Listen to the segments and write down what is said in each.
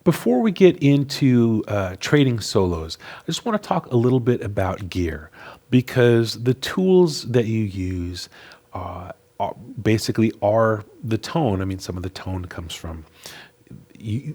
Before we get into trading solos, I just want to talk a little bit about gear because the tools that you use basically are the tone. I mean, some of the tone comes from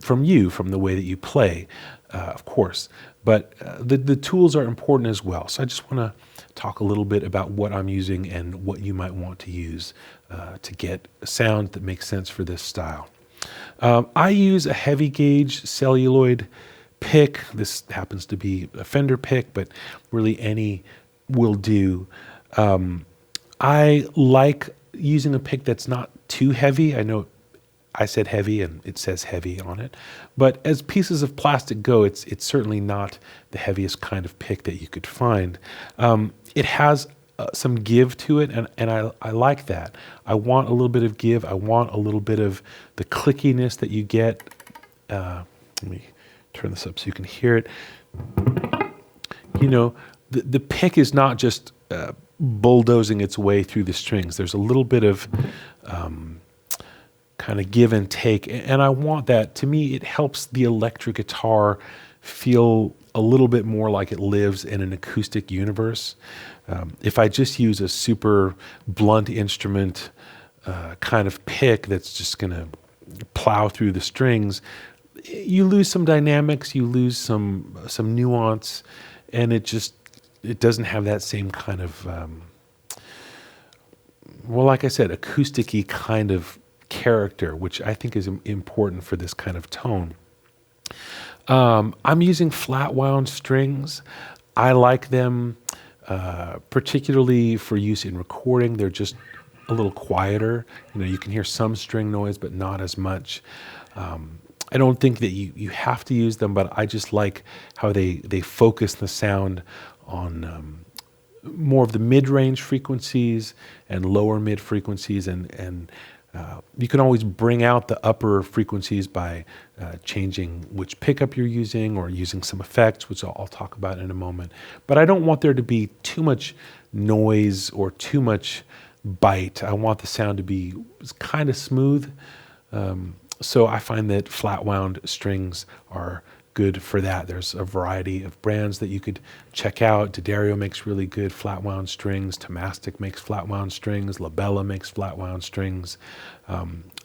from the way that you play, of course. But the tools are important as well. So I just want to talk a little bit about what I'm using and what you might want to use to get a sound that makes sense for this style. I use a heavy gauge celluloid pick. This happens to be a Fender pick, but really any will do. I like using a pick that's not too heavy. I know I said heavy and it says heavy on it, but as pieces of plastic go, it's certainly not the heaviest kind of pick that you could find. It has some give to it, and I like that. I want a little bit of give. I want a little bit of the clickiness that you get. Let me turn this up so you can hear it. You know, the pick is not just bulldozing its way through the strings. There's a little bit of kind of give and take, and I want that. To me, it helps the electric guitar feel a little bit more like it lives in an acoustic universe. If I just use a super blunt instrument kind of pick that's just going to plow through the strings, you lose some dynamics, you lose some nuance, and it doesn't have that same kind of well, like I said, acoustic-y kind of character, which I think is important for this kind of tone. I'm using flat wound strings. I like them particularly for use in recording. They're just a little quieter. You know, you can hear some string noise, but not as much. I don't think that you have to use them, but I just like how they focus the sound on more of the mid-range frequencies and lower mid frequencies, and you can always bring out the upper frequencies by changing which pickup you're using or using some effects, which I'll talk about in a moment. But I don't want there to be too much noise or too much bite. I want the sound to be kind of smooth. So I find that flat wound strings are good for that. There's a variety of brands that you could check out. D'Addario makes really good flat wound strings. Tomastic makes flat wound strings. Labella makes flat wound strings.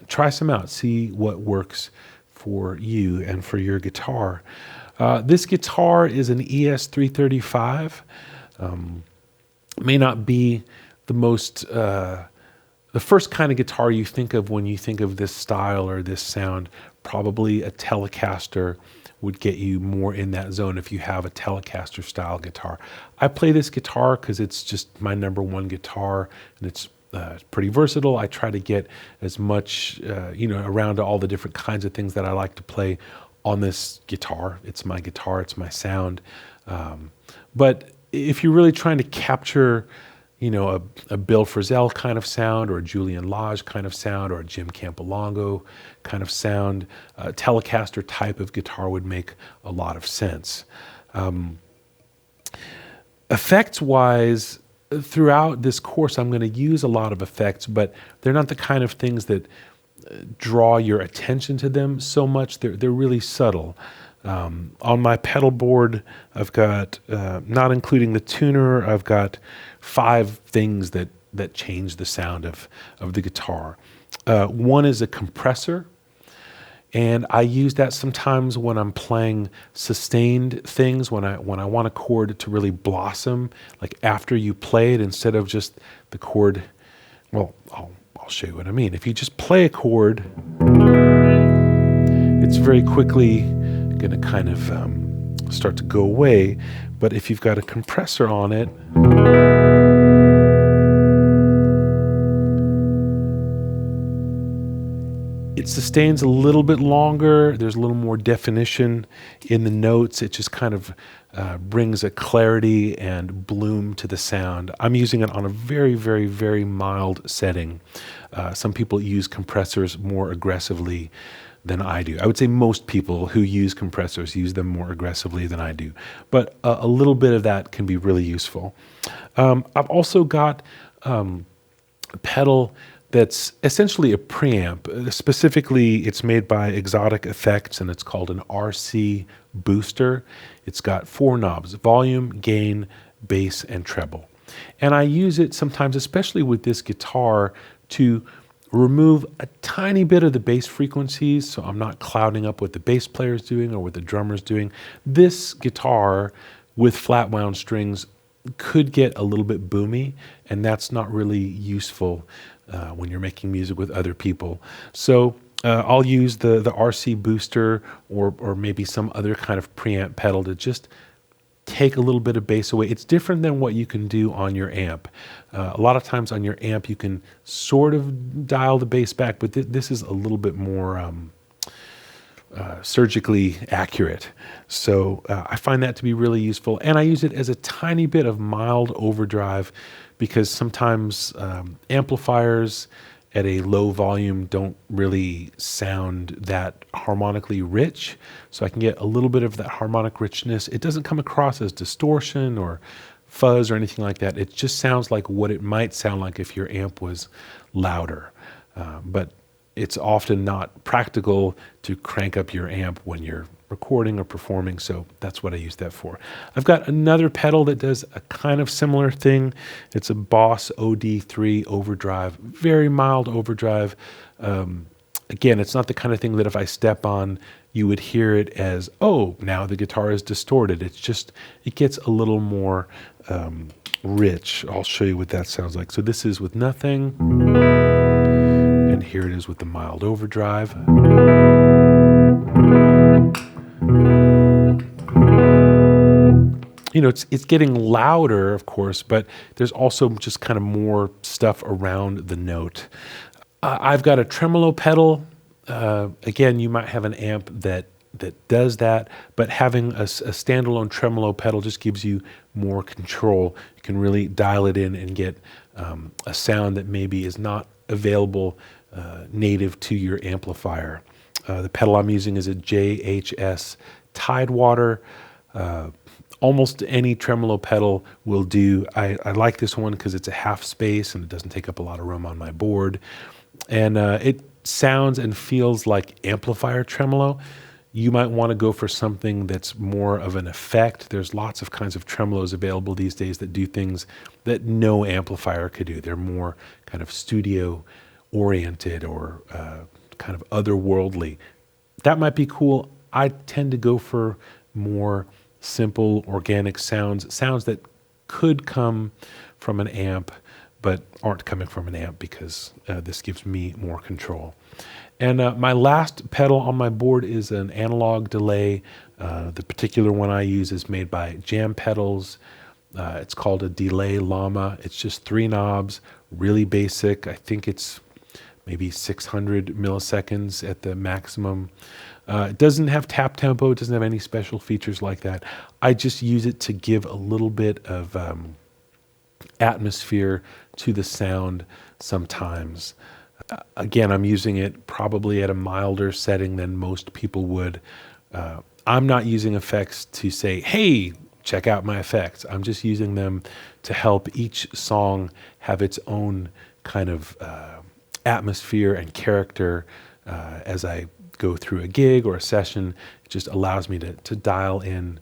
Try some out. See what works for you and for your guitar. This guitar is an ES335. May not be the most the first kind of guitar you think of when you think of this style or this sound. Probably a Telecaster would get you more in that zone if you have a Telecaster style guitar. I play this guitar because it's just my number one guitar, and it's pretty versatile. I try to get as much, around all the different kinds of things that I like to play on this guitar. It's my guitar, it's my sound. But if you're really trying to capture, a Bill Frisell kind of sound, or a Julian Lage kind of sound, or a Jim Campolongo kind of sound, a Telecaster type of guitar would make a lot of sense. Effects-wise, throughout this course, I'm going to use a lot of effects, but they're not the kind of things that draw your attention to them so much. They're really subtle. On my pedal board, I've got, not including the tuner, I've got 5 things that change the sound of the guitar. One is a compressor, and I use that sometimes when I'm playing sustained things, when I want a chord to really blossom, like after you play it, instead of just the chord. Well, I'll show you what I mean. If you just play a chord, it's very quickly going to kind of start to go away. But if you've got a compressor on it, it sustains a little bit longer. There's a little more definition in the notes. It just kind of brings a clarity and bloom to the sound. I'm using it on a very, very, very mild setting. Some people use compressors more aggressively than I do. I would say most people who use compressors use them more aggressively than I do. But a little bit of that can be really useful. I've also got a pedal that's essentially a preamp. Specifically, it's made by Exotic Effects, and it's called an RC booster. It's got 4 knobs: volume, gain, bass, and treble. And I use it sometimes, especially with this guitar, to remove a tiny bit of the bass frequencies, so I'm not clouding up what the bass player's doing or what the drummer's doing. This guitar with flat wound strings could get a little bit boomy, and that's not really useful when you're making music with other people. So I'll use the RC booster or maybe some other kind of preamp pedal to just take a little bit of bass away. It's different than what you can do on your amp. A lot of times on your amp you can sort of dial the bass back, but this is a little bit more surgically accurate. So I find that to be really useful, and I use it as a tiny bit of mild overdrive, because sometimes amplifiers at a low volume don't really sound that harmonically rich. So I can get a little bit of that harmonic richness. It doesn't come across as distortion or fuzz or anything like that. It just sounds like what it might sound like if your amp was louder. But it's often not practical to crank up your amp when you're recording or performing, so that's what I use that for. I've got another pedal that does a kind of similar thing. It's a Boss OD3 overdrive, very mild overdrive. Again, it's not the kind of thing that if I step on, you would hear it as, oh, now the guitar is distorted. It's just, it gets a little more rich. I'll show you what that sounds like. So this is with nothing, and here it is with the mild overdrive. You know, it's getting louder, of course, but there's also just kind of more stuff around the note. I've got a tremolo pedal. Again, you might have an amp that does that, but having a standalone tremolo pedal just gives you more control. You can really dial it in and get a sound that maybe is not available native to your amplifier. The pedal I'm using is a JHS Tidewater. Almost any tremolo pedal will do. I like this one because it's a half space and it doesn't take up a lot of room on my board. And it sounds and feels like amplifier tremolo. You might want to go for something that's more of an effect. There's lots of kinds of tremolos available these days that do things that no amplifier could do. They're more kind of studio oriented or kind of otherworldly. That might be cool. I tend to go for more simple, organic sounds that could come from an amp, but aren't coming from an amp because this gives me more control. And my last pedal on my board is an analog delay. The particular one I use is made by Jam Pedals. It's called a Delay Llama. It's just 3 knobs, really basic. I think it's maybe 600 milliseconds at the maximum. It doesn't have tap tempo. It doesn't have any special features like that. I just use it to give a little bit of atmosphere to the sound sometimes. Again, I'm using it probably at a milder setting than most people would. I'm not using effects to say, hey, check out my effects. I'm just using them to help each song have its own kind of atmosphere and character as I go through a gig or a session. It just allows me to dial in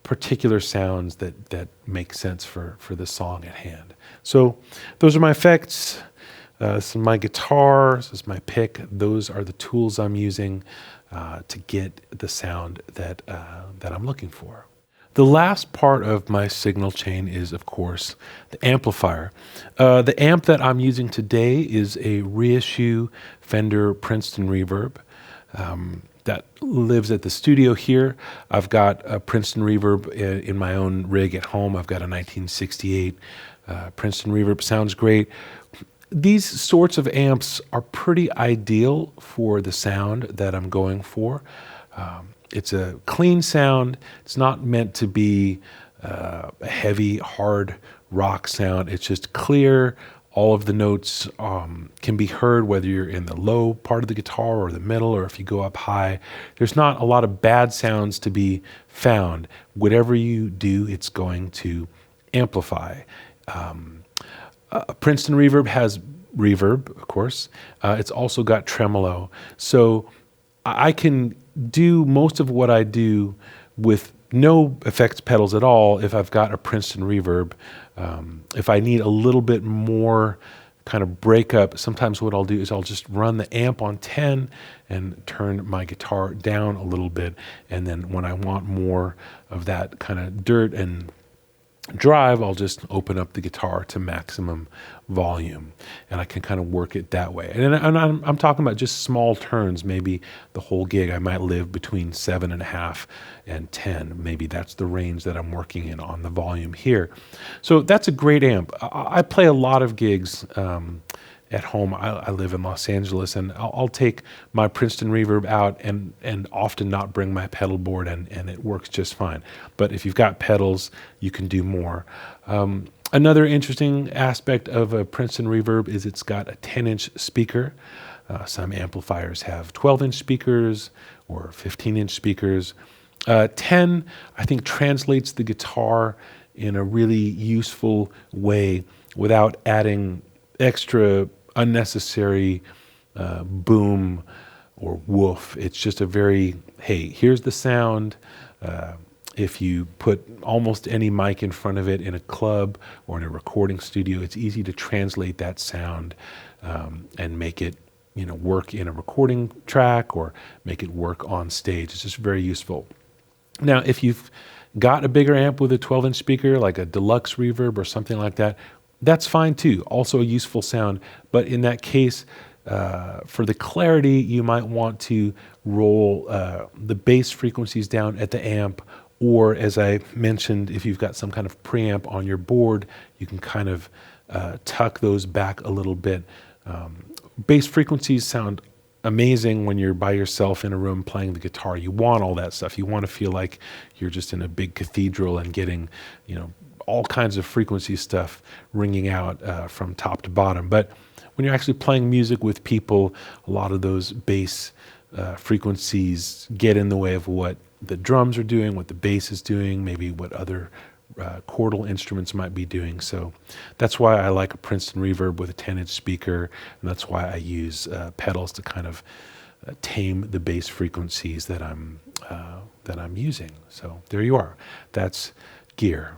particular sounds that make sense for the song at hand. So those are my effects. This is my guitar. This is my pick. Those are the tools I'm using to get the sound that I'm looking for. The last part of my signal chain is, of course, the amplifier. The amp that I'm using today is a reissue Fender Princeton Reverb that lives at the studio here. I've got a Princeton Reverb in my own rig at home. I've got a 1968 Princeton Reverb. Sounds great. These sorts of amps are pretty ideal for the sound that I'm going for. It's a clean sound. It's not meant to be a heavy, hard rock sound. It's just clear. All of the notes can be heard whether you're in the low part of the guitar or the middle, or if you go up high. There's not a lot of bad sounds to be found. Whatever you do, it's going to amplify. Princeton Reverb has reverb, of course. It's also got tremolo. So I can do most of what I do with no effects pedals at all if I've got a Princeton reverb. If I need a little bit more kind of breakup, sometimes what I'll do is I'll just run the amp on 10 and turn my guitar down a little bit. And then when I want more of that kind of dirt and drive, I'll just open up the guitar to maximum volume, and I can kind of work it that way. And I'm talking about just small turns, maybe the whole gig. I might live between 7.5 and 10. Maybe that's the range that I'm working in on the volume here. So that's a great amp. I play a lot of gigs at home. I live in Los Angeles, and I'll take my Princeton reverb out and often not bring my pedal board, and it works just fine. But if you've got pedals, you can do more. Another interesting aspect of a Princeton reverb is it's got a 10-inch speaker. Some amplifiers have 12-inch speakers or 15-inch speakers. 10, I think, translates the guitar in a really useful way without adding extra unnecessary boom or woof. It's just a very, hey, here's the sound. If you put almost any mic in front of it in a club or in a recording studio, it's easy to translate that sound and make it, work in a recording track or make it work on stage. It's just very useful. Now, if you've got a bigger amp with a 12-inch speaker, like a deluxe reverb or something like that, that's fine too. Also a useful sound. But in that case, for the clarity, you might want to roll the bass frequencies down at the amp, or as I mentioned, if you've got some kind of preamp on your board, you can kind of tuck those back a little bit. Bass frequencies sound amazing when you're by yourself in a room playing the guitar. You want all that stuff. You want to feel like you're just in a big cathedral and getting, all kinds of frequency stuff ringing out from top to bottom. But when you're actually playing music with people, a lot of those bass frequencies get in the way of what the drums are doing, what the bass is doing, maybe what other chordal instruments might be doing. So that's why I like a Princeton reverb with a 10-inch speaker, and that's why I use pedals to kind of tame the bass frequencies that I'm using. So there you are. That's gear.